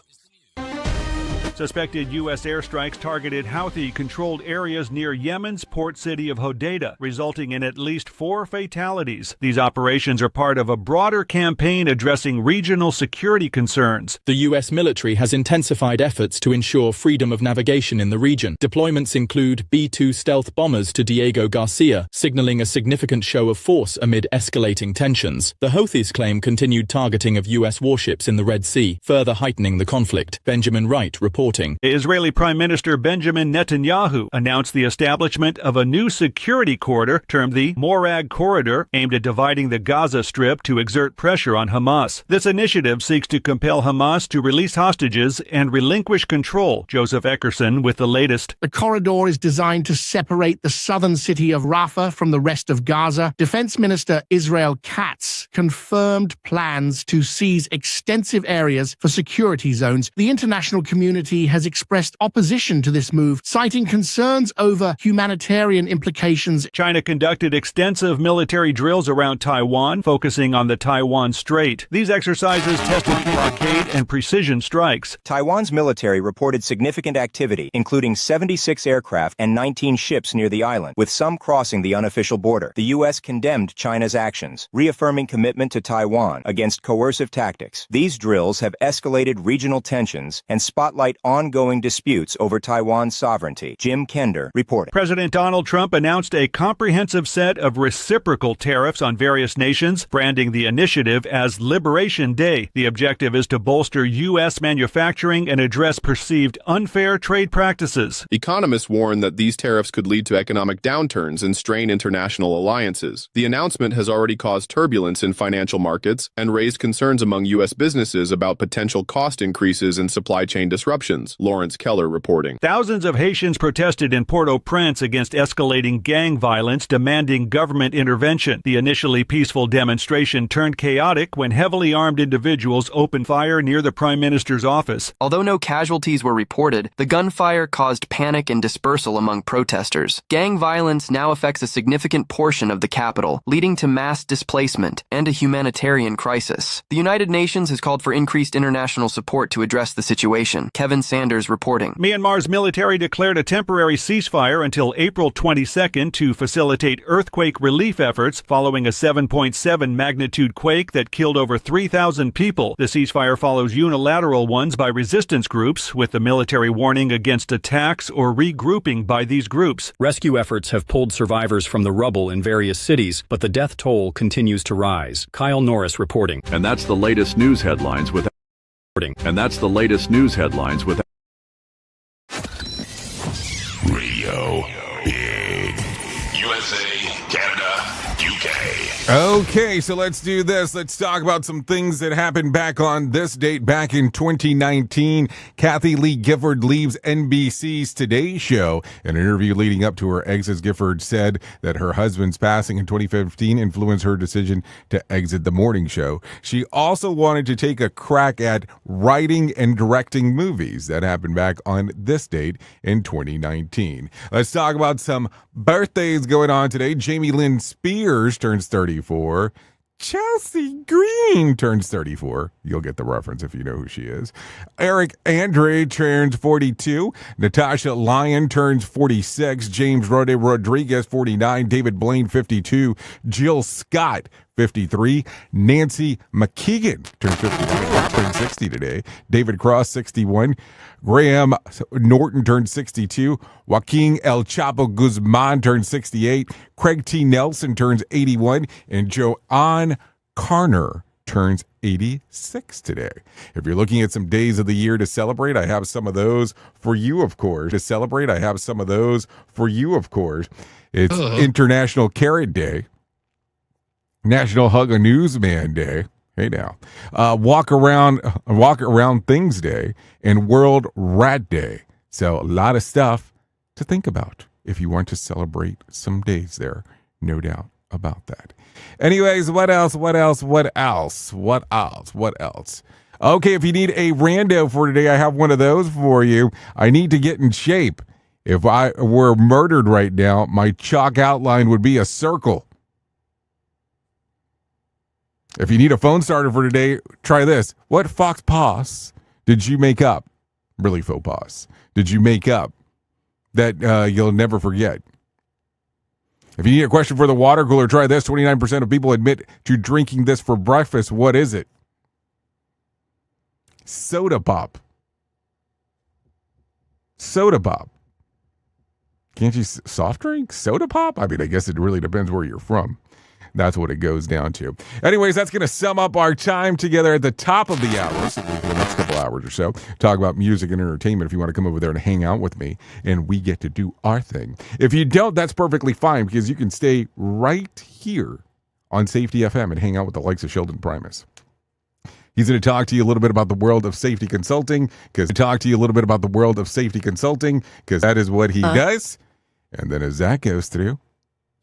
Suspected U.S. airstrikes targeted Houthi-controlled areas near Yemen's port city of Hodeidah, resulting in at least 4 fatalities. These operations are part of a broader campaign addressing regional security concerns. The U.S. military has intensified efforts to ensure freedom of navigation in the region. Deployments include B-2 stealth bombers to Diego Garcia, signaling a significant show of force amid escalating tensions. The Houthis claim continued targeting of U.S. warships in the Red Sea, further heightening the conflict. Benjamin Wright reporting. Israeli Prime Minister Benjamin Netanyahu announced the establishment of a new security corridor termed the Morag Corridor, aimed at dividing the Gaza Strip to exert pressure on Hamas. This initiative seeks to compel Hamas to release hostages and relinquish control. Joseph Eckerson with the latest. The corridor is designed to separate the southern city of Rafah from the rest of Gaza. Defense Minister Israel Katz confirmed plans to seize extensive areas for security zones. The international community has expressed opposition to this move, citing concerns over humanitarian implications. China conducted extensive military drills around Taiwan, focusing on the Taiwan Strait. These exercises tested blockade and precision strikes. Taiwan's military reported significant activity, including 76 aircraft and 19 ships near the island, with some crossing the unofficial border. The U.S. condemned China's actions, reaffirming commitment to Taiwan against coercive tactics. These drills have escalated regional tensions and spotlight ongoing disputes over Taiwan's sovereignty. Jim Kender reporting. President Donald Trump announced a comprehensive set of reciprocal tariffs on various nations, branding the initiative as Liberation Day. The objective is to bolster U.S. manufacturing and address perceived unfair trade practices. Economists warn that these tariffs could lead to economic downturns and strain international alliances. The announcement has already caused turbulence in financial markets and raised concerns among U.S. businesses about potential cost increases and supply chain disruptions. Lawrence Keller reporting. Thousands of Haitians protested in Port-au-Prince against escalating gang violence, demanding government intervention. The initially peaceful demonstration turned chaotic when heavily armed individuals opened fire near the Prime Minister's office. Although no casualties were reported, the gunfire caused panic and dispersal among protesters. Gang violence now affects a significant portion of the capital, leading to mass displacement and a humanitarian crisis. The United Nations has called for increased international support to address the situation. Kevin Sanders reporting. Myanmar's military declared a temporary ceasefire until April 22nd to facilitate earthquake relief efforts following a 7.7 magnitude quake that killed over 3,000 people. The ceasefire follows unilateral ones by resistance groups, with the military warning against attacks or regrouping by these groups. Rescue efforts have pulled survivors from the rubble in various cities, but the death toll continues to rise. Kyle Norris reporting. And that's the latest news headlines with Radio Big. USA, Canada, UK. Okay, so let's do this. Let's talk about some things that happened back on this date, back in 2019. Kathy Lee Gifford leaves NBC's Today Show. In an interview leading up to her exit, Gifford said that her husband's passing in 2015 influenced her decision to exit the morning show. She also wanted to take a crack at writing and directing movies. That happened back on this date in 2019. Let's talk about some birthdays going on today. Jamie Lynn Spears turns 34. Chelsea Green turns 34. You'll get the reference if you know who she is. Eric Andre turns 42. Natasha Lyon turns 46. James Rode Rodriguez, 49. David Blaine, 52. Jill Scott, 53. Nancy McKeegan turns 59. Turned 60 today. David Cross, 61. Graham Norton turned 62. Joaquin El Chapo Guzman turned 68. Craig T. Nelson turns 81. And Joanne Carner turns 86 today. If you're looking at some days of the year to celebrate, I have some of those for you, of course. It's International Carrot Day, National Hug a Newsman Day. Hey now, Walk Around Things Day, and World Rat Day. So a lot of stuff to think about if you want to celebrate some days there. No doubt about that. Anyways, what else? Okay, if you need a rando for today, I have one of those for you. I need to get in shape. If I were murdered right now, my chalk outline would be a circle. If you need a phone starter for today, try this. What faux pas did you make up? Really faux pas. Did you make up that you'll never forget? If you need a question for the water cooler, try this. 29% of people admit to drinking this for breakfast. What is it? Soda pop. Soda pop. Can't you soft drink? Soda pop? I mean, I guess it really depends where you're from. That's what it goes down to. Anyways, that's going to sum up our time together at the top of the hour. So for the next couple hours or so, talk about music and entertainment if you want to come over there and hang out with me, and we get to do our thing. If you don't, that's perfectly fine, because you can stay right here on Safety FM and hang out with the likes of Sheldon Primus. He's going to talk to you a little bit about the world of safety consulting, because that is what he does. And then as that goes through,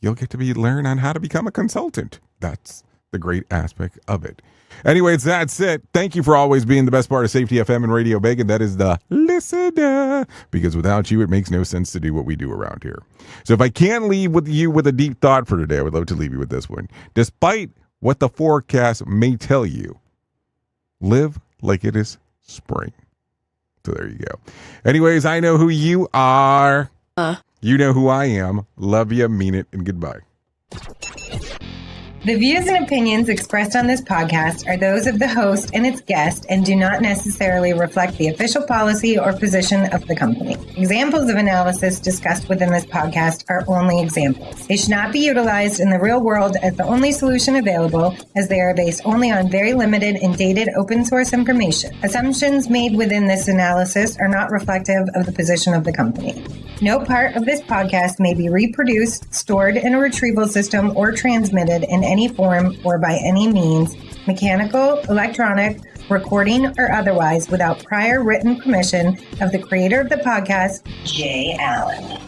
you'll get to learn on how to become a consultant. That's the great aspect of it. Anyways, that's it. Thank you for always being the best part of Safety FM and Radio Big, and that is the listener. Because without you, it makes no sense to do what we do around here. So if I can leave with you with a deep thought for today, I would love to leave you with this one. Despite what the forecast may tell you, live like it is spring. So there you go. Anyways, I know who you are. You know who I am. Love you, mean it, and goodbye. The views and opinions expressed on this podcast are those of the host and its guest and do not necessarily reflect the official policy or position of the company. Examples of analysis discussed within this podcast are only examples. They should not be utilized in the real world as the only solution available, as they are based only on very limited and dated open source information. Assumptions made within this analysis are not reflective of the position of the company. No part of this podcast may be reproduced, stored in a retrieval system, or transmitted in any form or by any means, mechanical, electronic, recording, or otherwise, without prior written permission of the creator of the podcast, Jay Allen.